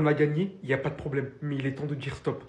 on l'a gagné, il n'y a pas de problème. Mais il est temps de dire stop.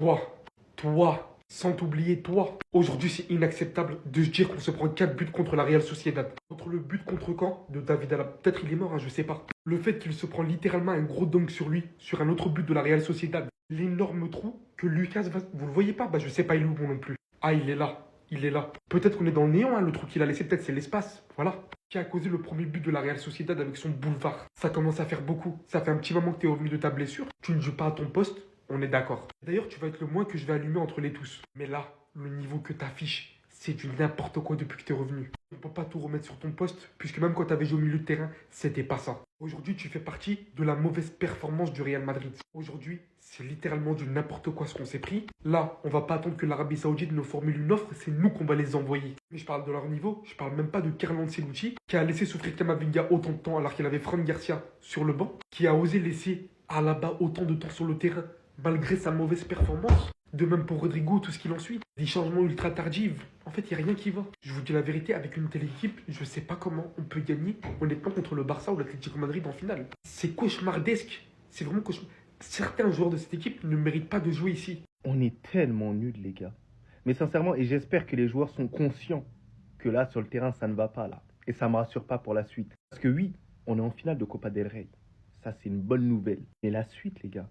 Toi, sans t'oublier, toi. Aujourd'hui, c'est inacceptable de se dire qu'on se prend 4 buts contre la Real Sociedad. Contre le but contre camp de David Alaba. Peut-être il est mort, hein, je sais pas. Le fait qu'il se prend littéralement un gros dunk sur lui, sur un autre but de la Real Sociedad. L'énorme trou que Lucas va... Vous le voyez pas? Bah je sais pas, il est où non plus. Ah, il est là. Il est là. Peut-être qu'on est dans le néant, hein, le trou qu'il a laissé, peut-être c'est l'espace. Voilà. Qui a causé le premier but de la Real Sociedad avec son boulevard. Ça commence à faire beaucoup. Ça fait un petit moment que tu es revenu de ta blessure. Tu ne joues pas à ton poste, on est d'accord. D'ailleurs, tu vas être le moins que je vais allumer entre les tous. Mais là, le niveau que tu affiches, c'est du n'importe quoi depuis que tu es revenu. On ne peut pas tout remettre sur ton poste, puisque même quand tu avais joué au milieu de terrain, c'était pas ça. Aujourd'hui, tu fais partie de la mauvaise performance du Real Madrid. Aujourd'hui, c'est littéralement du n'importe quoi ce qu'on s'est pris. Là, on va pas attendre que l'Arabie Saoudite nous formule une offre, c'est nous qu'on va les envoyer. Mais je parle de leur niveau, je parle même pas de Carlo Ancelotti, qui a laissé souffrir Camavinga autant de temps alors qu'il avait Fran Garcia sur le banc, qui a osé laisser Alaba autant de temps sur le terrain, malgré sa mauvaise performance. De même pour Rodrigo, tout ce qu'il en suit. Des changements ultra tardifs. En fait, il n'y a rien qui va. Je vous dis la vérité, avec une telle équipe, je ne sais pas comment on peut gagner, honnêtement, contre le Barça ou l'Atlético Madrid en finale. C'est cauchemardesque. C'est vraiment cauchemardesque. Certains joueurs de cette équipe ne méritent pas de jouer ici. On est tellement nuls, les gars. Mais sincèrement, et j'espère que les joueurs sont conscients que là, sur le terrain, ça ne va pas, là. Et ça ne me rassure pas pour la suite. Parce que oui, on est en finale de Copa del Rey. Ça, c'est une bonne nouvelle. Mais la suite, les gars,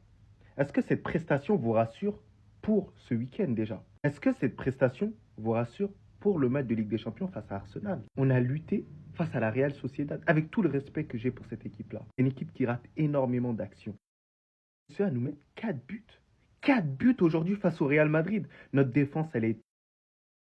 est-ce que cette prestation vous rassure pour ce week-end déjà? Est-ce que cette prestation vous rassure pour le match de Ligue des Champions face à Arsenal? On a lutté face à la Real Sociedad, avec tout le respect que j'ai pour cette équipe-là. Une équipe qui rate énormément d'actions. C'est à nous mettre 4 buts. 4 buts aujourd'hui face au Real Madrid. Notre défense, elle est...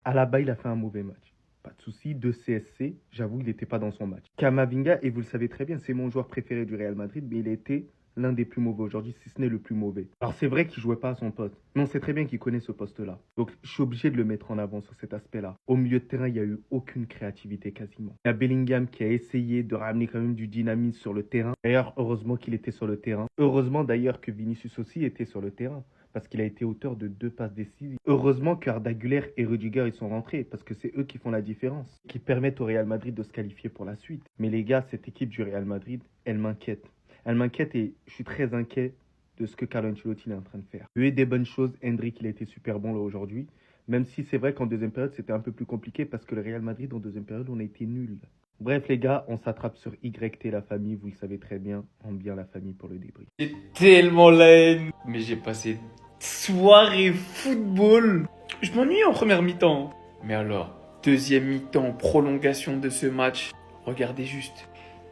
Alaba, il a fait un mauvais match. Pas de souci, de CSC, j'avoue, il n'était pas dans son match. Camavinga, et vous le savez très bien, c'est mon joueur préféré du Real Madrid, mais il était l'un des plus mauvais aujourd'hui, si ce n'est le plus mauvais. Alors c'est vrai qu'il ne jouait pas à son poste, mais on sait très bien qu'il connaît ce poste-là. Donc je suis obligé de le mettre en avant sur cet aspect-là. Au milieu de terrain, il n'y a eu aucune créativité quasiment. Il y a Bellingham qui a essayé de ramener quand même du dynamisme sur le terrain. D'ailleurs, heureusement qu'il était sur le terrain. Heureusement d'ailleurs que Vinicius aussi était sur le terrain, parce qu'il a été auteur de 2 passes décisives. Heureusement que Arda Güler et Rudiger ils sont rentrés, parce que c'est eux qui font la différence, qui permettent au Real Madrid de se qualifier pour la suite. Mais les gars, cette équipe du Real Madrid, elle m'inquiète. Elle m'inquiète et je suis très inquiet de ce que Carlo Ancelotti est en train de faire. Il y a eu des bonnes choses. Endrick, il a été super bon là aujourd'hui. Même si c'est vrai qu'en deuxième période, c'était un peu plus compliqué parce que le Real Madrid, en deuxième période, on a été nuls. Bref, les gars, on s'attrape sur YT la famille. Vous le savez très bien. En bien la famille pour le débrief. J'ai tellement la haine. Mais j'ai passé une soirée football. Je m'ennuie en première mi-temps. Mais alors, deuxième mi-temps, prolongation de ce match. Regardez juste.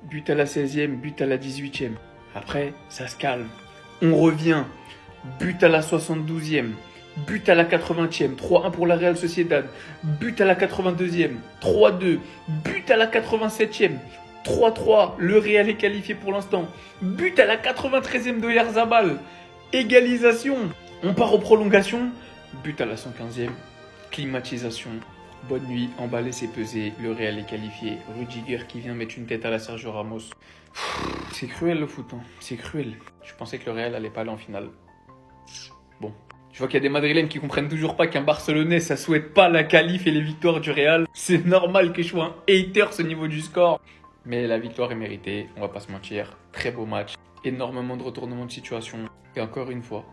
But à la 16e, but à la 18e. Après, ça se calme. On revient. But à la 72e. But à la 80e. 3-1 pour la Real Sociedad. But à la 82e. 3-2. But à la 87e. 3-3. Le Real est qualifié pour l'instant. But à la 93e de Oyarzabal. Égalisation. On part aux prolongations. But à la 115e. Climatisation. Bonne nuit, emballé, c'est pesé, le Real est qualifié. Rudiger qui vient mettre une tête à la Sergio Ramos. C'est cruel le foot, hein. C'est cruel. Je pensais que le Real allait pas aller en finale. Bon, je vois qu'il y a des Madrilènes qui comprennent toujours pas qu'un Barcelonais, ça souhaite pas la qualif et les victoires du Real. C'est normal que je sois un hater au niveau du score. Mais la victoire est méritée, on va pas se mentir. Très beau match, énormément de retournements de situation. Et encore une fois,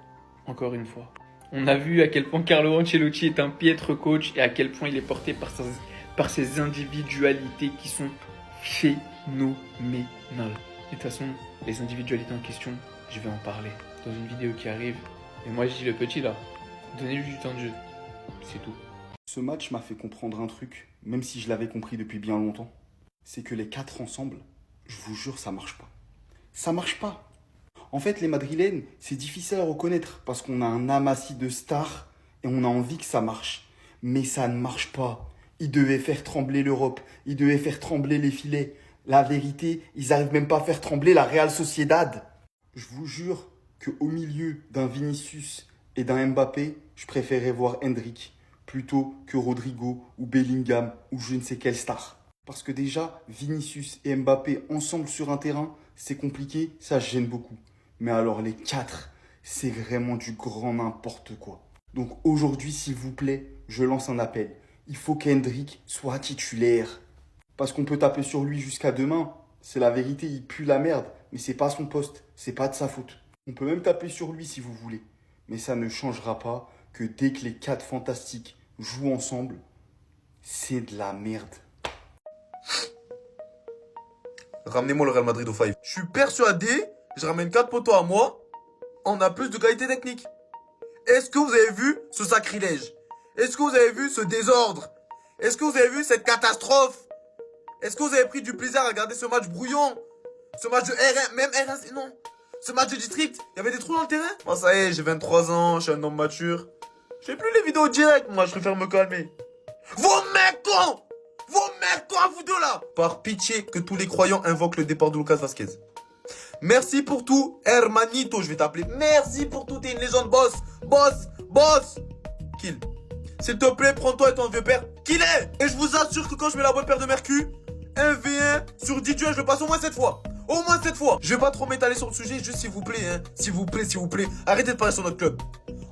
on a vu à quel point Carlo Ancelotti est un piètre coach et à quel point il est porté par ses individualités qui sont phénoménales. Et de toute façon, les individualités en question, je vais en parler dans une vidéo qui arrive. Et moi, je dis le petit là, donnez-lui du temps de jeu. C'est tout. Ce match m'a fait comprendre un truc, même si je l'avais compris depuis bien longtemps. C'est que les 4 ensemble, je vous jure, ça marche pas. Ça marche pas. En fait, les Madrilènes, c'est difficile à reconnaître parce qu'on a un amassis de stars et on a envie que ça marche. Mais ça ne marche pas. Ils devaient faire trembler l'Europe. Ils devaient faire trembler les filets. La vérité, ils n'arrivent même pas à faire trembler la Real Sociedad. Je vous jure qu'au milieu d'un Vinicius et d'un Mbappé, je préférais voir Endrick plutôt que Rodrigo ou Bellingham ou je ne sais quelle star. Parce que déjà, Vinicius et Mbappé ensemble sur un terrain, c'est compliqué, ça gêne beaucoup. Mais alors les 4, c'est vraiment du grand n'importe quoi. Donc aujourd'hui, s'il vous plaît, je lance un appel. Il faut qu'Hendrick soit titulaire. Parce qu'on peut taper sur lui jusqu'à demain. C'est la vérité, il pue la merde. Mais c'est pas son poste, c'est pas de sa faute. On peut même taper sur lui si vous voulez. Mais ça ne changera pas que dès que les 4 fantastiques jouent ensemble, c'est de la merde. Ramenez-moi le Real Madrid au 5. Je suis persuadé, je ramène 4 poteaux à moi, on a plus de qualité technique. Est-ce que vous avez vu ce sacrilège? Est-ce que vous avez vu ce désordre? Est-ce que vous avez vu cette catastrophe? Est-ce que vous avez pris du plaisir à regarder ce match brouillon? Ce match de R1, même R1, non. Ce match de district, il y avait des trous dans le terrain? Moi, ça y est, j'ai 23 ans, je suis un homme mature. Je fais plus les vidéos directes, moi, je préfère me calmer. Vos mecs cons! Vos mecs cons à vous deux là! Par pitié que tous les croyants invoquent le départ de Lucas Vasquez. Merci pour tout, hermanito, je vais t'appeler. Merci pour tout, t'es une légende, boss. Boss. Kill. S'il te plaît, prends-toi et ton vieux père. Kill est! Et je vous assure que quand je mets la bonne paire de Mercure, 1v1 sur 10 duels, je le passe au moins 7 fois. Au moins 7 fois. Je vais pas trop m'étaler sur le sujet, juste s'il vous plaît, hein. S'il vous plaît. Arrêtez de parler sur notre club.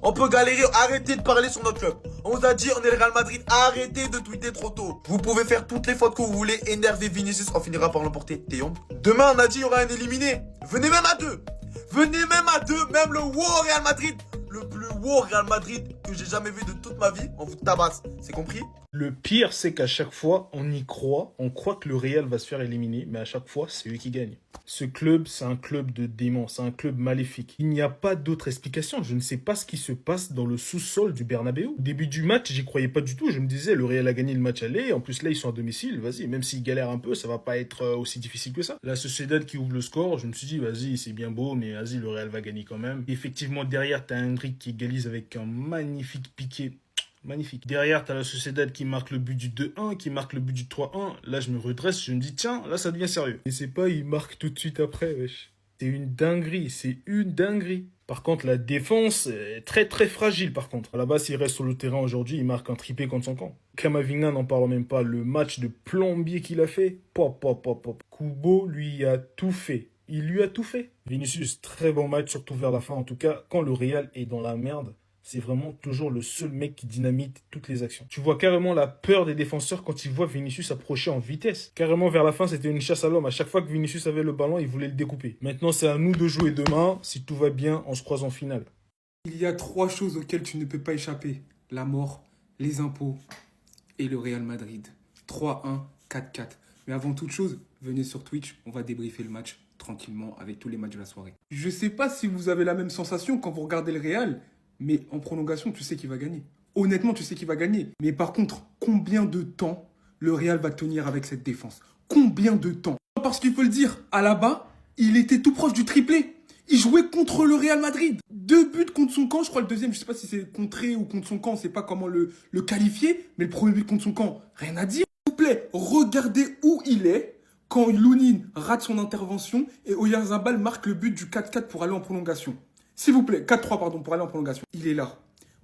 On peut galérer, arrêtez de parler sur notre club. On vous a dit, on est le Real Madrid, arrêtez de tweeter trop tôt. Vous pouvez faire toutes les fautes que vous voulez, énerver Vinicius, on finira par l'emporter. Théon. Demain, on a dit, il y aura un éliminé. Venez même à 2. Même le wow Real Madrid. Le plus wow Real Madrid que j'ai jamais vu de toute ma vie, on vous tabasse. C'est compris? Le pire, c'est qu'à chaque fois, on y croit. On croit que le Real va se faire éliminer, mais à chaque fois, c'est lui qui gagne. Ce club, c'est un club de démons, c'est un club maléfique. Il n'y a pas d'autre explication. Je ne sais pas ce qui se passe dans le sous-sol du Bernabéu. Au début du match, j'y croyais pas du tout. Je me disais, le Real a gagné le match aller. En plus, là, ils sont à domicile. Vas-y, même s'ils galèrent un peu, ça va pas être aussi difficile que ça. La Sociedad qui ouvre le score, je me suis dit, vas-y, c'est bien beau, mais vas-y, le Real va gagner quand même. Et effectivement, derrière, t'as Hendrik qui égalise avec un magnifique piqué. Magnifique. Derrière, t'as la Sociedad qui marque le but du 2-1, qui marque le but du 3-1. Là, je me redresse, je me dis, tiens, là, ça devient sérieux. Et c'est pas, il marque tout de suite après, wesh. C'est une dinguerie. Par contre, la défense est très très fragile, par contre. À la base, s'il reste sur le terrain aujourd'hui, il marque un triplé contre son camp. Camavinga, n'en parle même pas. Le match de plombier qu'il a fait, pop. Kubo, lui, a tout fait. Il lui a tout fait. Vinicius, très bon match, surtout vers la fin. En tout cas, quand le Real est dans la merde, c'est vraiment toujours le seul mec qui dynamite toutes les actions. Tu vois carrément la peur des défenseurs quand ils voient Vinicius approcher en vitesse. Carrément vers la fin, c'était une chasse à l'homme. À chaque fois que Vinicius avait le ballon, il voulait le découper. Maintenant, c'est à nous de jouer demain. Si tout va bien, on se croise en finale. Il y a 3 choses auxquelles tu ne peux pas échapper. La mort, les impôts et le Real Madrid. 3-1, 4-4. Mais avant toute chose, venez sur Twitch, on va débriefer le match tranquillement avec tous les matchs de la soirée. Je sais pas si vous avez la même sensation quand vous regardez le Real, mais en prolongation, tu sais qu'il va gagner. Honnêtement, tu sais qu'il va gagner. Mais par contre, combien de temps le Real va tenir avec cette défense? Combien de temps? Parce qu'il faut le dire, à la bas, il était tout proche du triplé. Il jouait contre le Real Madrid. 2 buts contre son camp. Je crois le deuxième, je sais pas si c'est contré ou contre son camp. On ne sait pas comment le qualifier. Mais le premier but contre son camp, rien à dire. S'il vous plaît, regardez où il est quand Lunin rate son intervention et Oyarzabal marque le but du 4-4 pour aller en prolongation. S'il vous plaît, 4-3 pardon, pour aller en prolongation. Il est là.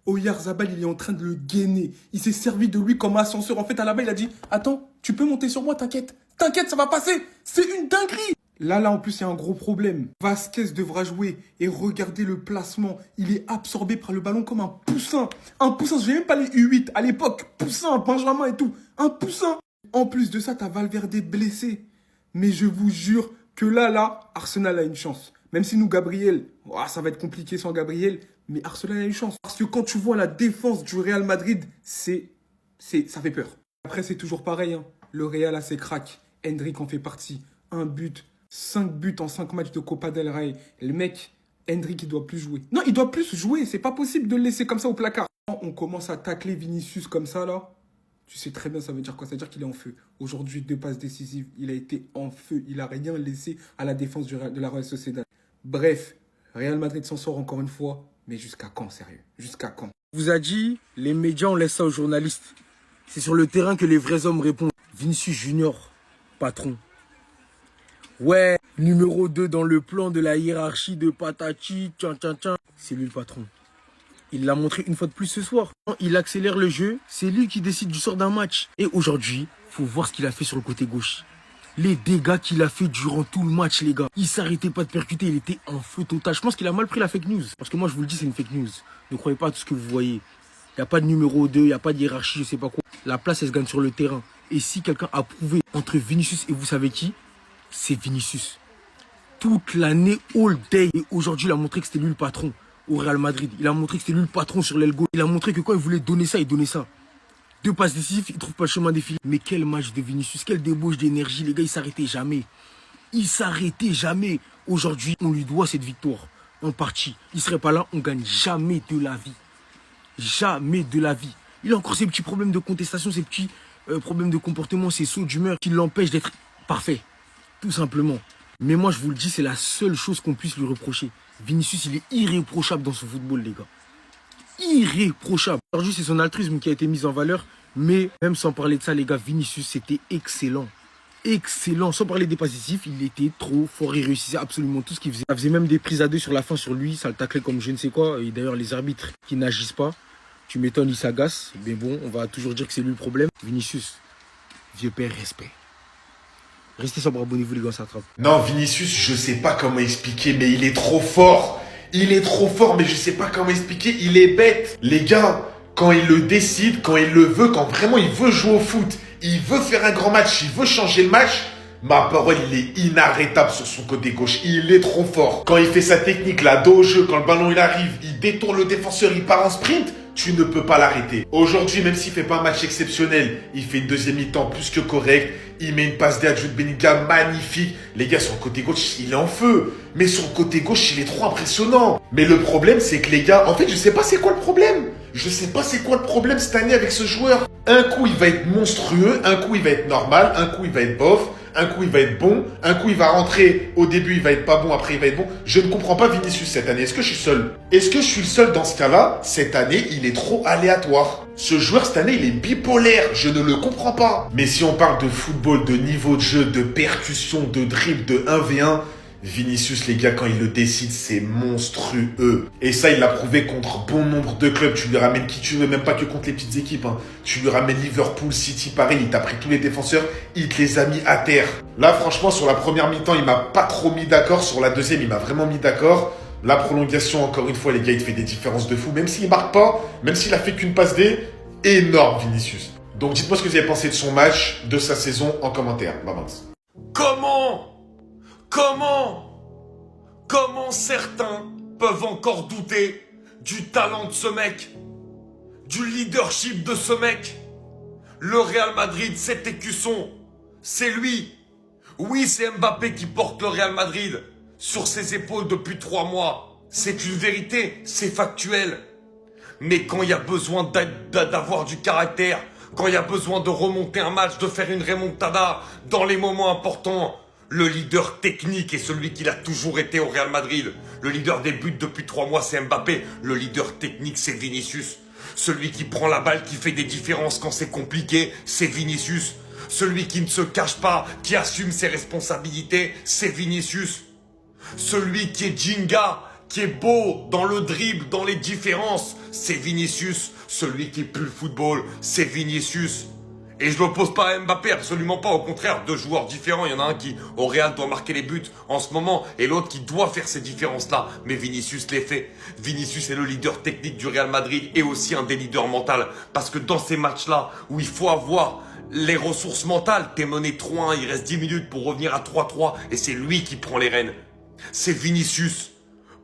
Oyarzabal, il est en train de le gainer. Il s'est servi de lui comme ascenseur. En fait, à la bas, il a dit, attends, tu peux monter sur moi, t'inquiète. T'inquiète, ça va passer. C'est une dinguerie. Là, en plus, il y a un gros problème. Vasquez devra jouer et regardez le placement. Il est absorbé par le ballon comme un poussin. Un poussin, je n'ai même pas les U8 à l'époque. Poussin, Benjamin et tout. Un poussin. En plus de ça, t'as Valverde blessé. Mais je vous jure que là, Arsenal a une chance. Même si nous, Gabriel, ça va être compliqué sans Gabriel, mais Arsenal a une chance. Parce que quand tu vois la défense du Real Madrid, ça fait peur. Après, c'est toujours pareil. Hein. Le Real a ses cracks. Hendrik en fait partie. 1 but, 5 buts en 5 matchs de Copa del Rey. Le mec, Hendrik, il doit plus jouer. Non, il doit plus jouer. C'est pas possible de le laisser comme ça au placard. Quand on commence à tacler Vinicius comme ça, là, tu sais très bien ça veut dire quoi. Ça veut dire qu'il est en feu. Aujourd'hui, 2 passes décisives. Il a été en feu. Il a rien laissé à la défense de la Real Sociedad. Bref, Real Madrid s'en sort encore une fois. Mais jusqu'à quand, sérieux? Jusqu'à quand? On vous a dit, les médias, on laisse ça aux journalistes. C'est sur le terrain que les vrais hommes répondent. Vinicius Junior, patron. Ouais, numéro 2 dans le plan de la hiérarchie de Patati, c'est lui le patron. Il l'a montré une fois de plus ce soir. Il accélère le jeu, c'est lui qui décide du sort d'un match. Et aujourd'hui, faut voir ce qu'il a fait sur le côté gauche. Les dégâts qu'il a fait durant tout le match, les gars. Il s'arrêtait pas de percuter, il était en feu total. Je pense qu'il a mal pris la fake news. Parce que moi, je vous le dis, c'est une fake news. Ne croyez pas à tout ce que vous voyez. Il n'y a pas de numéro 2, il n'y a pas de hiérarchie, je sais pas quoi. La place, elle se gagne sur le terrain. Et si quelqu'un a prouvé entre Vinicius et vous savez qui, c'est Vinicius. toute l'année, all day. Et aujourd'hui, il a montré que c'était lui le patron au Real Madrid. Il a montré que c'était lui le patron sur l'aile gauche. Il a montré que quand il voulait donner ça, il donnait ça. 2 passes décisives, il trouve pas le chemin défilé. Mais quel match de Vinicius, quelle débauche d'énergie. Les gars, il s'arrêtait jamais. Il s'arrêtait jamais. Aujourd'hui, on lui doit cette victoire. En partie. Il serait pas là, on gagne jamais de la vie. Jamais de la vie. Il a encore ces petits problèmes de contestation, ces petits problèmes de comportement, ces sauts d'humeur qui l'empêchent d'être parfait. Tout simplement. Mais moi, je vous le dis, c'est la seule chose qu'on puisse lui reprocher. Vinicius, il est irréprochable dans son football, les gars. Irréprochable. Aujourd'hui, c'est son altruisme qui a été mis en valeur. Mais même sans parler de ça, les gars, Vinicius, c'était excellent. Excellent. Sans parler des passes décisives, il était trop fort. Il réussissait absolument tout ce qu'il faisait. Ça faisait même des prises à 2 sur la fin sur lui. Ça le taclait comme je ne sais quoi. Et d'ailleurs, les arbitres qui n'agissent pas, tu m'étonnes, ils s'agacent. Mais bon, on va toujours dire que c'est lui le problème. Vinicius, vieux père, respect. Restez sobre, abonnez-vous les gars, ça attrape. Non, Vinicius, je sais pas comment expliquer, mais il est trop fort. Il est trop fort, mais je sais pas comment expliquer. Il est bête. Les gars, quand il le décide, quand il le veut, quand vraiment il veut jouer au foot, il veut faire un grand match, il veut changer le match, ma parole, il est inarrêtable sur son côté gauche. Il est trop fort. Quand il fait sa technique, là, dos au jeu, quand le ballon il arrive, il détourne le défenseur, il part en sprint. Tu ne peux pas l'arrêter. Aujourd'hui, même s'il fait pas un match exceptionnel, il fait une deuxième mi-temps plus que correct. Il met une passe D à Jude Bellingham magnifique. Les gars, sur le côté gauche, il est en feu. Mais sur le côté gauche, il est trop impressionnant. Mais le problème, c'est que les gars, en fait, je sais pas c'est quoi le problème. Je sais pas c'est quoi le problème cette année avec ce joueur. Un coup, il va être monstrueux. Un coup, il va être normal. Un coup, il va être bof. Un coup, il va être bon. Un coup, il va rentrer. Au début, il va être pas bon. Après, il va être bon. Je ne comprends pas Vinicius cette année. Est-ce que je suis seul? Est-ce que je suis le seul dans ce cas-là? Cette année, il est trop aléatoire. Ce joueur, cette année, il est bipolaire. Je ne le comprends pas. Mais si on parle de football, de niveau de jeu, de percussion, de dribble, de 1v1, Vinicius, les gars, quand il le décide, c'est monstrueux. Et ça, il l'a prouvé contre bon nombre de clubs. Tu lui ramènes qui tu veux, même pas que contre les petites équipes. Hein. Tu lui ramènes Liverpool, City, pareil. Il t'a pris tous les défenseurs. Il te les a mis à terre. Là, franchement, sur la première mi-temps, il m'a pas trop mis d'accord. Sur la deuxième, il m'a vraiment mis d'accord. La prolongation, encore une fois, les gars, il fait des différences de fou. Même s'il marque pas, même s'il a fait qu'une passe D, énorme, Vinicius. Donc, dites-moi ce que vous avez pensé de son match, de sa saison, en commentaire. Babins. Comment certains peuvent encore douter du talent de ce mec, du leadership de ce mec? Le Real Madrid, c'est écusson, c'est lui. Oui, c'est Mbappé qui porte le Real Madrid sur ses épaules depuis 3 mois. C'est une vérité, c'est factuel. Mais quand il y a besoin d'avoir du caractère, quand il y a besoin de remonter un match, de faire une remontada dans les moments importants, le leader technique est celui qu'il a toujours été au Real Madrid. Le leader des buts depuis 3 mois, c'est Mbappé. Le leader technique, c'est Vinicius. Celui qui prend la balle, qui fait des différences quand c'est compliqué, c'est Vinicius. Celui qui ne se cache pas, qui assume ses responsabilités, c'est Vinicius. Celui qui est Ginga, qui est beau dans le dribble, dans les différences, c'est Vinicius. Celui qui pue le football, c'est Vinicius. Et je l'oppose pas à Mbappé, absolument pas. Au contraire, 2 joueurs différents. Il y en a un qui, au Real, doit marquer les buts en ce moment. Et l'autre qui doit faire ces différences-là. Mais Vinicius les fait. Vinicius est le leader technique du Real Madrid et aussi un des leaders mentaux. Parce que dans ces matchs-là, où il faut avoir les ressources mentales, t'es mené 3-1, il reste 10 minutes pour revenir à 3-3. Et c'est lui qui prend les rênes. C'est Vinicius.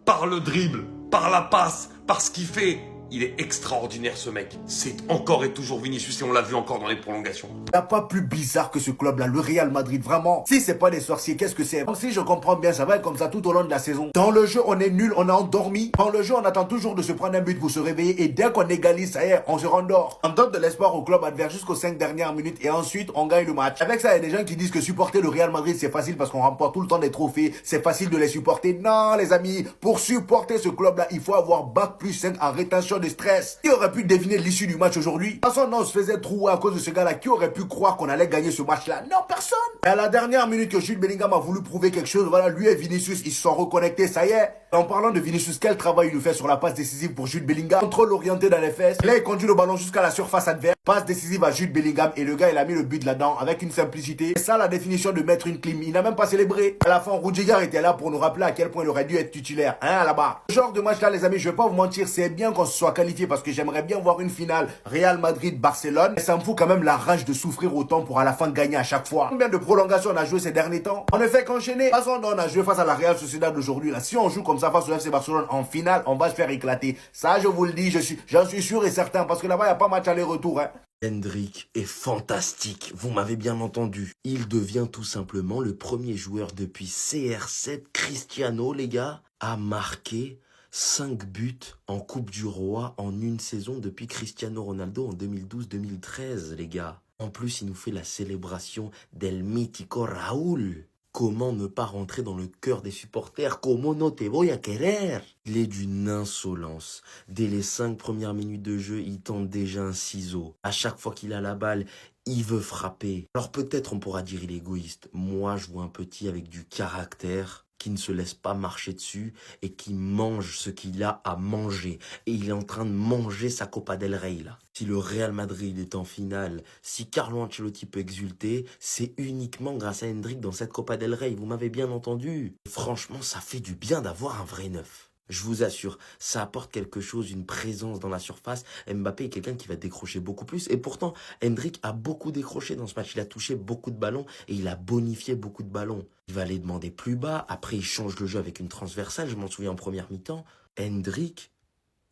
Par le dribble, par la passe, par ce qu'il fait. Il est extraordinaire ce mec. C'est encore et toujours Vinicius et on l'a vu encore dans les prolongations. Il n'y a pas plus bizarre que ce club-là, le Real Madrid, vraiment. Si c'est pas des sorciers, qu'est-ce que c'est? Si je comprends bien, ça va être comme ça tout au long de la saison. Dans le jeu, on est nul, on a endormi. Dans le jeu, on attend toujours de se prendre un but pour se réveiller. Et dès qu'on égalise, ça y est, on se rendort. On donne de l'espoir au club adverse jusqu'aux 5 dernières minutes et ensuite, on gagne le match. Avec ça, il y a des gens qui disent que supporter le Real Madrid, c'est facile parce qu'on remporte tout le temps des trophées. C'est facile de les supporter. Non, les amis, pour supporter ce club-là, il faut avoir bac+5 en rétention de stress. Qui aurait pu deviner l'issue du match aujourd'hui? De toute façon, non, on se faisait trouer à cause de ce gars-là. Qui aurait pu croire qu'on allait gagner ce match-là? Non, personne. Et à la dernière minute que Jude Bellingham a voulu prouver quelque chose, voilà, lui et Vinicius, ils se sont reconnectés, ça y est. En parlant de Vinicius, quel travail il nous fait sur la passe décisive pour Jude Bellingham? Contrôle orienté dans les fesses. Là, il conduit le ballon jusqu'à la surface adverse. Passe décisive à Jude Bellingham et le gars il a mis le but là-dedans avec une simplicité. C'est ça la définition de mettre une clim. Il n'a même pas célébré. À la fin, Rudiger était là pour nous rappeler à quel point il aurait dû être titulaire. Hein, là-bas. Ce genre de match là les amis, je vais pas vous mentir, c'est bien qu'on se soit qualifié parce que j'aimerais bien voir une finale Real Madrid-Barcelone. Mais ça me fout quand même la rage de souffrir autant pour à la fin gagner à chaque fois. Combien de prolongations on a joué ces derniers temps? On ne fait qu'enchaîner. De toute façon, on a joué face à la Real Sociedad d'aujourd'hui. Si on joue comme ça face au FC Barcelone en finale, on va se faire éclater. Ça, je vous le dis, j'en suis sûr et certain parce que là-bas, il n'y a pas match aller-retour. Hein. Hendrik est fantastique, vous m'avez bien entendu. Il devient tout simplement le premier joueur depuis CR7 Cristiano, les gars, à marquer 5 buts en Coupe du Roi en une saison depuis Cristiano Ronaldo en 2012-2013, les gars. En plus, il nous fait la célébration del mítico Raúl. Comment ne pas rentrer dans le cœur des supporters? Como no te voy a querer? Il est d'une insolence. Dès les 5 premières minutes de jeu, il tente déjà un ciseau. À chaque fois qu'il a la balle, il veut frapper. Alors peut-être on pourra dire il est égoïste. Moi, je vois un petit avec du caractère qui ne se laisse pas marcher dessus et qui mange ce qu'il a à manger. Et il est en train de manger sa Copa del Rey, là. Si le Real Madrid est en finale, si Carlo Ancelotti peut exulter, c'est uniquement grâce à Hendrik dans cette Copa del Rey. Vous m'avez bien entendu. Franchement, ça fait du bien d'avoir un vrai neuf. Je vous assure, ça apporte quelque chose, une présence dans la surface. Mbappé est quelqu'un qui va décrocher beaucoup plus. Et pourtant, Hendrik a beaucoup décroché dans ce match. Il a touché beaucoup de ballons et il a bonifié beaucoup de ballons. Il va aller demander plus bas. Après, il change le jeu avec une transversale. Je m'en souviens en première mi-temps. Hendrik,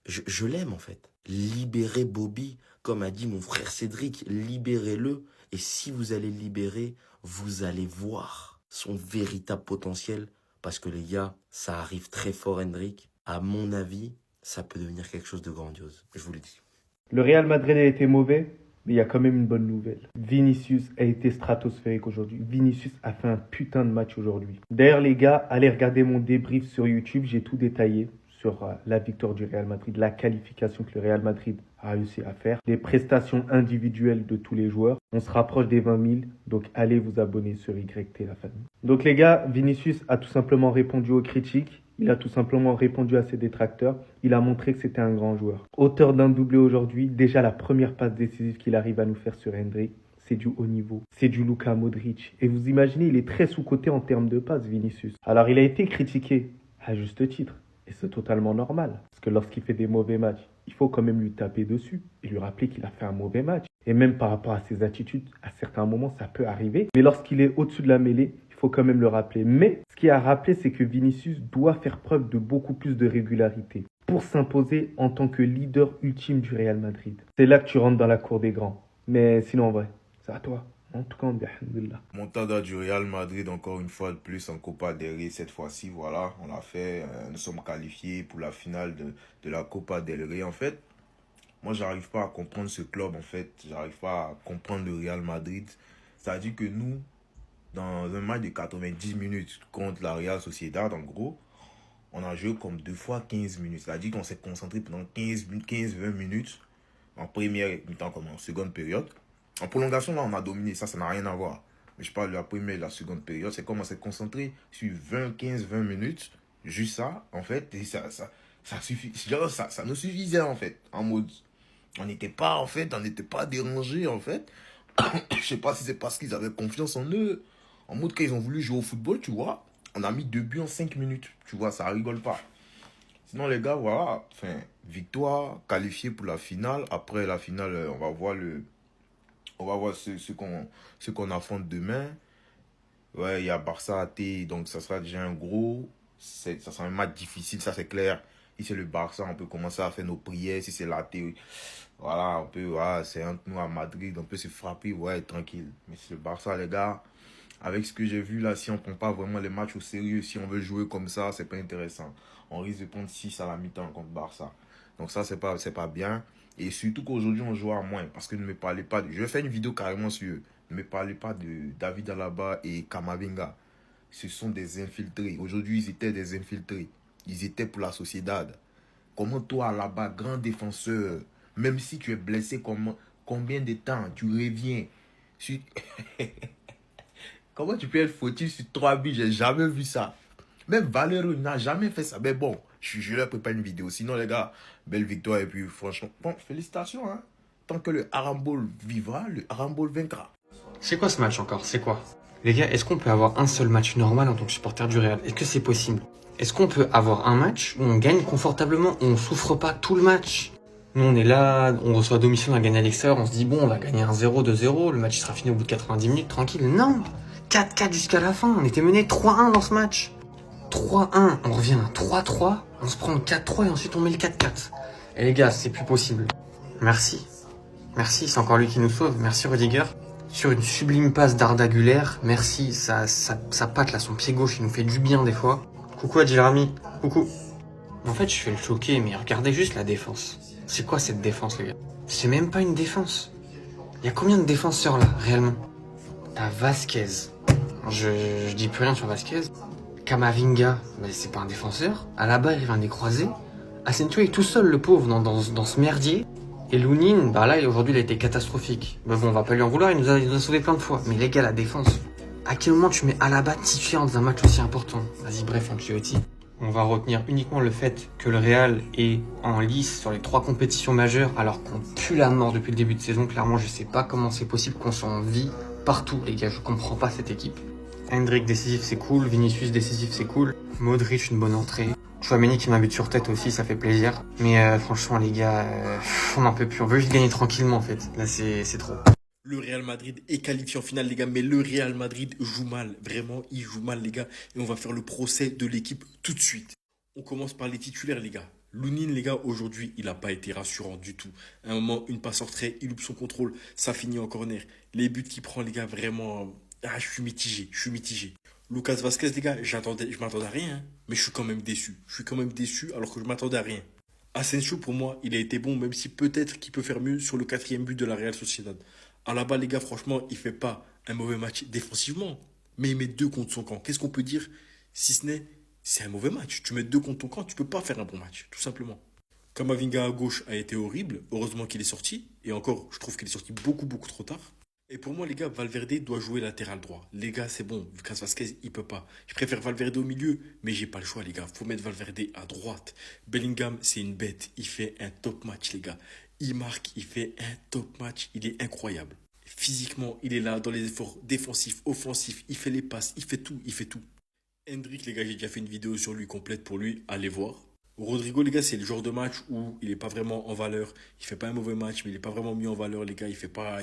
je l'aime en fait. Libérez Bobby, comme a dit mon frère Cédric. Libérez-le. Et si vous allez le libérer, vous allez voir son véritable potentiel. Parce que les gars, ça arrive très fort, Hendrik. À mon avis, ça peut devenir quelque chose de grandiose. Je vous le dis. Le Real Madrid a été mauvais, mais il y a quand même une bonne nouvelle. Vinicius a été stratosphérique aujourd'hui. Vinicius a fait un putain de match aujourd'hui. D'ailleurs, les gars, allez regarder mon débrief sur YouTube. J'ai tout détaillé sur la victoire du Real Madrid, la qualification que le Real Madrid a réussi à faire, les prestations individuelles de tous les joueurs. On se rapproche des 20 000, donc allez vous abonner sur YT, la famille. Donc les gars, Vinicius a tout simplement répondu aux critiques, il a tout simplement répondu à ses détracteurs, il a montré que c'était un grand joueur. Auteur d'un doublé aujourd'hui, déjà la première passe décisive qu'il arrive à nous faire sur Hendrik, c'est du haut niveau, c'est du Luka Modric. Et vous imaginez, il est très sous-coté en termes de passes, Vinicius. Alors il a été critiqué, à juste titre. Et c'est totalement normal. Parce que lorsqu'il fait des mauvais matchs, il faut quand même lui taper dessus et lui rappeler qu'il a fait un mauvais match. Et même par rapport à ses attitudes, à certains moments, ça peut arriver. Mais lorsqu'il est au-dessus de la mêlée, il faut quand même le rappeler. Mais ce qui a rappelé, c'est que Vinicius doit faire preuve de beaucoup plus de régularité pour s'imposer en tant que leader ultime du Real Madrid. C'est là que tu rentres dans la cour des grands. Mais sinon, en vrai, c'est à toi. En tout cas, on dit alhamdoulilah. Montada du Real Madrid, encore une fois de plus en Copa del Rey. Cette fois-ci, voilà, on l'a fait. Nous sommes qualifiés pour la finale de la Copa del Rey. En fait, moi, j'arrive pas à comprendre ce club. En fait, j'arrive pas à comprendre le Real Madrid. C'est-à-dire que nous, dans un match de 90 minutes contre la Real Sociedad, en gros, on a joué comme 2 fois 15 minutes. C'est-à-dire qu'on s'est concentré pendant 15-20 minutes en première mi-temps comme en seconde période. En prolongation, là, on a dominé. Ça n'a rien à voir. Mais je parle de la première et de la seconde période. C'est comme on s'est concentré sur 15-20 minutes. Juste ça, en fait. Et ça suffit. Genre, ça nous suffisait, en fait. En mode, on n'était pas dérangés, en fait. Je sais pas si c'est parce qu'ils avaient confiance en eux. En mode, quand ils ont voulu jouer au football, tu vois. On a mis 2 buts en 5 minutes. Tu vois, ça rigole pas. Sinon, les gars, voilà. Enfin, victoire, qualifié pour la finale. Après la finale, on va voir ce qu'on affronte demain. Ouais, il y a Barça AT, donc ça sera déjà un gros. Ça sera un match difficile, ça c'est clair. Si c'est le Barça, on peut commencer à faire nos prières. Si c'est l'AT, voilà, on peut, voilà, c'est entre nous à Madrid, on peut se frapper, ouais, tranquille. Mais c'est le Barça, les gars. Avec ce que j'ai vu là, si on ne prend pas vraiment les matchs au sérieux, si on veut jouer comme ça, c'est pas intéressant. On risque de prendre 6 à la mi-temps contre Barça. Donc ça, c'est pas bien. Et surtout qu'aujourd'hui, on joue à moins. Parce que ne me parlez pas de... Je vais faire une vidéo carrément sur eux. Ne me parlez pas de David Alaba et Camavinga. Ce sont des infiltrés. Aujourd'hui, ils étaient des infiltrés. Ils étaient pour la Sociedad. Comment toi, Alaba, grand défenseur, même si tu es blessé, combien de temps tu reviens sur... Comment tu peux être fautif sur 3 buts? J'ai jamais vu ça. Même Valero n'a jamais fait ça. Mais bon, je leur prépare une vidéo. Sinon, les gars, belle victoire. Et puis, franchement, bon, félicitations. Hein. Tant que le Harambol vivra, le Harambol vaincra. C'est quoi ce match encore? C'est quoi? Les gars, est-ce qu'on peut avoir un seul match normal en tant que supporter du Real? Est-ce que c'est possible? Est-ce qu'on peut avoir un match où on gagne confortablement, où on souffre pas tout le match? Nous, on est là, on reçoit à domicile, on a gagné à l'extérieur, on se dit bon, on va gagner 1-0, 2-0, le match sera fini au bout de 90 minutes, tranquille. Non! 4-4 jusqu'à la fin, on était mené 3-1 dans ce match. 3-1, on revient à 3-3, on se prend le 4-3 et ensuite on met le 4-4. Et les gars, c'est plus possible. Merci. Merci, c'est encore lui qui nous sauve. Merci Rudiger. Sur une sublime passe d'Arda Güler. Merci, sa patte là, son pied gauche, il nous fait du bien des fois. Coucou Adil Rami. Coucou. En fait, je fais le choquer, mais regardez juste la défense. C'est quoi cette défense, les gars? C'est même pas une défense. Il y a combien de défenseurs là, réellement? T'as Vasquez. Je dis plus rien sur Vasquez. Camavinga, mais c'est pas un défenseur. Alaba, il vient des croisés. Asensio est tout seul, le pauvre, dans ce merdier. Et Lounine, bah là, aujourd'hui, il a été catastrophique. Mais bon, on va pas lui en vouloir, il nous a sauvé plein de fois. Mais les gars, la défense. À quel moment tu mets Alaba titulaire dans un match aussi important? Vas-y, bref, Ancelotti. On va retenir uniquement le fait que le Real est en lice sur les 3 compétitions majeures, alors qu'on pue la mort depuis le début de saison. Clairement, je sais pas comment c'est possible qu'on s'en vit partout, les gars. Je comprends pas cette équipe. Hendrik décisif, c'est cool. Vinicius décisif, c'est cool. Modric, une bonne entrée. Chouameni qui m'invite sur tête aussi, ça fait plaisir. Mais franchement, les gars, on n'en peut plus. On veut juste gagner tranquillement, en fait. Là, c'est trop. Le Real Madrid est qualifié en finale, les gars, mais le Real Madrid joue mal. Vraiment, il joue mal, les gars. Et on va faire le procès de l'équipe tout de suite. On commence par les titulaires, les gars. Lounine, les gars, aujourd'hui, il n'a pas été rassurant du tout. À un moment, une passe en retrait, il loupe son contrôle, ça finit en corner. Les buts qu'il prend, les gars, vraiment... Ah, je suis mitigé. Lucas Vasquez, les gars, je m'attendais à rien, hein, mais je suis quand même déçu. Je suis quand même déçu alors que je m'attendais à rien. Asensio, pour moi, il a été bon, même si peut-être qu'il peut faire mieux sur le 4e but de la Real Sociedad. Alaba, les gars, franchement, il fait pas un mauvais match défensivement, mais il met 2 contre son camp. Qu'est-ce qu'on peut dire si ce n'est c'est un mauvais match? Tu mets 2 contre ton camp, tu peux pas faire un bon match, tout simplement. Camavinga à gauche a été horrible, heureusement qu'il est sorti, et encore, je trouve qu'il est sorti beaucoup trop tard. Et pour moi, les gars, Valverde doit jouer latéral droit. Les gars, c'est bon. Lucas Vasquez, il peut pas. Je préfère Valverde au milieu, mais j'ai pas le choix, les gars. Faut mettre Valverde à droite. Bellingham, c'est une bête. Il fait un top match, les gars. Il marque, il fait un top match. Il est incroyable. Physiquement, il est là dans les efforts défensifs, offensifs. Il fait les passes, il fait tout. Hendrik, les gars, j'ai déjà fait une vidéo sur lui complète pour lui. Allez voir. Rodrigo, les gars, c'est le genre de match où il n'est pas vraiment en valeur. Il fait pas un mauvais match, mais il n'est pas vraiment mis en valeur, les gars. Il fait pas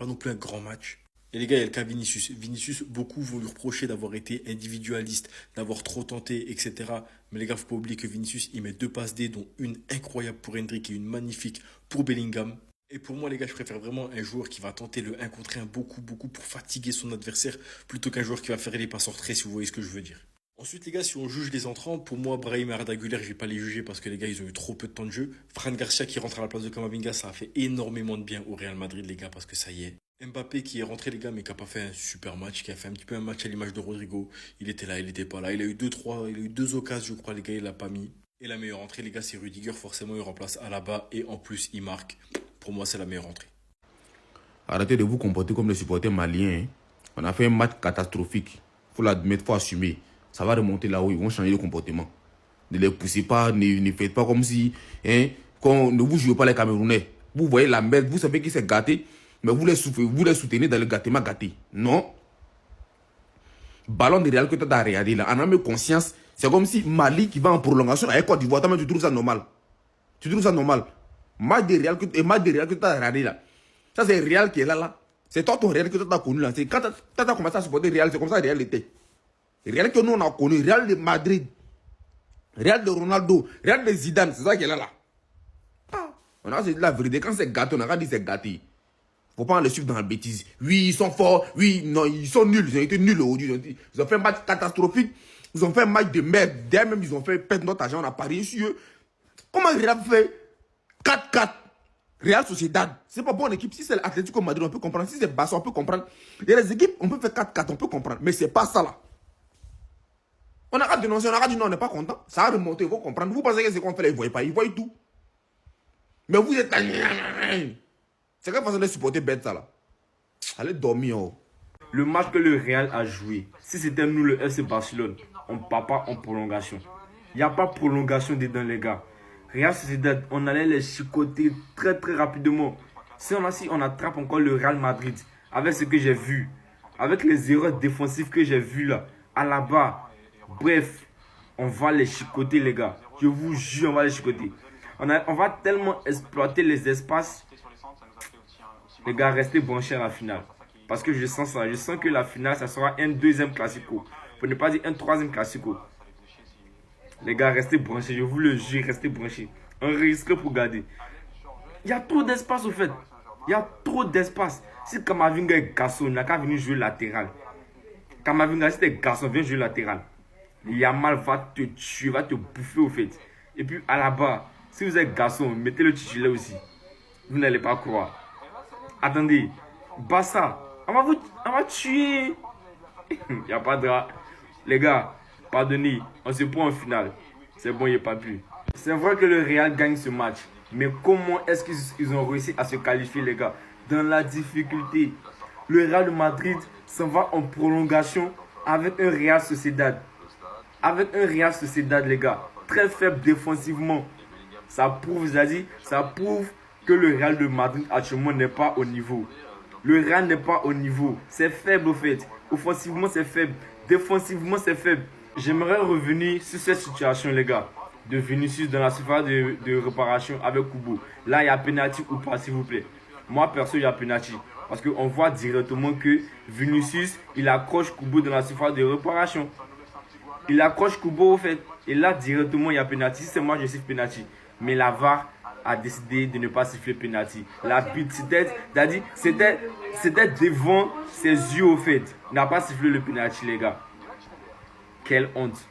non plus un grand match. Et les gars, il y a le cas Vinicius. Vinicius, beaucoup vont lui reprocher d'avoir été individualiste, d'avoir trop tenté, etc. Mais les gars, faut pas oublier que Vinicius, il met 2 passes D, dont une incroyable pour Hendrik et une magnifique pour Bellingham. Et pour moi, les gars, je préfère vraiment un joueur qui va tenter le 1 contre 1 beaucoup pour fatiguer son adversaire, plutôt qu'un joueur qui va faire les passes en retrait, si vous voyez ce que je veux dire. Ensuite, les gars, si on juge les entrants, pour moi, Brahim et Arda Güler, je vais pas les juger parce que les gars, ils ont eu trop peu de temps de jeu. Fran Garcia qui rentre à la place de Camavinga, ça a fait énormément de bien au Real Madrid, les gars, parce que ça y est. Mbappé qui est rentré, les gars, mais qui a pas fait un super match, qui a fait un petit peu un match à l'image de Rodrigo. Il était là, il était pas là. Il a eu 2 occasions, je crois, les gars, il l'a pas mis. Et la meilleure entrée, les gars, c'est Rudiger. Forcément, il remplace Alaba et en plus, il marque. Pour moi, c'est la meilleure entrée. Arrêtez de vous comporter comme les supporters maliens. Hein. On a fait un match catastrophique. Faut l'admettre, faut assumer. Ça va remonter là-haut, ils vont changer de comportement. Ne les poussez pas, ne faites pas comme si... Hein, ne vous jouez pas les Camerounais. Vous voyez la merde, vous savez qui s'est gâté, mais vous les soutenez dans le gâtement gâté. Non. Ballon de Real que tu as regardé là, en âme conscience, c'est comme si Mali qui va en prolongation avec Côte d'Ivoire, tu trouves ça normal. Tu trouves ça normal. Match de Real que tu as regardé là. Ça c'est Real qui est là. C'est toi ton Real que tu as connu là. Quand tu as commencé à supporter Real, c'est comme ça Real était. Real que nous on a connu, Real de Madrid, Real de Ronaldo, Real de Zidane, c'est ça qui est là. Ah, on a dit la vérité, quand c'est gâté, on a dit c'est gâté. Faut pas les suivre dans la bêtise. Oui, ils sont forts, oui, non, ils sont nuls, ils ont été nuls aujourd'hui. Ils ont fait un match catastrophique, ils ont fait un match de merde. D'ailleurs même, ils ont fait perdre notre argent, on a parié sur eux. Comment Real fait 4-4 Real Sociedad, c'est pas bonne équipe. Si c'est l'Atlético Madrid, on peut comprendre. Si c'est Barça, on peut comprendre. Il y a les équipes, on peut faire 4-4, on peut comprendre. Mais c'est pas ça là. On a dénoncé, on a dit non, on n'est pas content. Ça a remonté, il faut comprendre. Vous pensez que c'est qu'on fait, ils ne voient pas, ils voient tout. Mais vous êtes... C'est quelle façon de supporter bête ça là. Allez dormir. Oh. Le match que le Real a joué, si c'était nous le FC Barcelone, on ne part pas en prolongation. Il n'y a pas de prolongation dedans les gars. Real Sociedad, on allait les chicoter très rapidement. Si on attrape encore le Real Madrid, avec ce que j'ai vu, avec les erreurs défensives que j'ai vues là, à la barre, bref, on va les chicoter, les gars. Je vous jure, on va les chicoter. On va tellement exploiter les espaces. Les gars, restez branchés à la finale. Parce que je sens ça. Je sens que la finale, ça sera un deuxième classico. Pour ne pas dire un troisième classico. Les gars, restez branchés. Je vous le jure, restez branchés. On risque pour garder. Il y a trop d'espace au fait. Il y a trop d'espace. Si Kamavinga est garçon, il n'a qu'à venir jouer latéral. Kamavinga, si t'es garçon, viens jouer latéral. Yamal va te tuer, va te bouffer au fait. Et puis à la barre, si vous êtes garçon, mettez le titulaire aussi. Vous n'allez pas croire. Attendez, Barça, on va tuer. Il n'y a pas de drap. Les gars, pardonnez, on se prend en finale. C'est bon, il n'y a pas plus. C'est vrai que le Real gagne ce match. Mais comment est-ce qu'ils ont réussi à se qualifier, les gars? Dans la difficulté. Le Real de Madrid s'en va en prolongation avec un Real Sociedad. Avec un Real Sociedad, les gars, très faible défensivement. Ça prouve, ça prouve que le Real de Madrid actuellement n'est pas au niveau. Le Real n'est pas au niveau. C'est faible au fait. Offensivement, c'est faible. Défensivement, c'est faible. J'aimerais revenir sur cette situation, les gars. De Vinicius dans la surface de réparation avec Kubo. Là, il y a penalty ou pas, s'il vous plaît. Moi, perso, il y a penalty. Parce qu'on voit directement que Vinicius, il accroche Kubo dans la surface de réparation. Il accroche Kubo au fait. Et là, directement, il y a penalty. Si c'est moi, je siffle penalty. Mais la VAR a décidé de ne pas siffler penalty. L'arbitre, c'était devant ses yeux au fait. Il n'a pas sifflé le penalty, les gars. Quelle honte.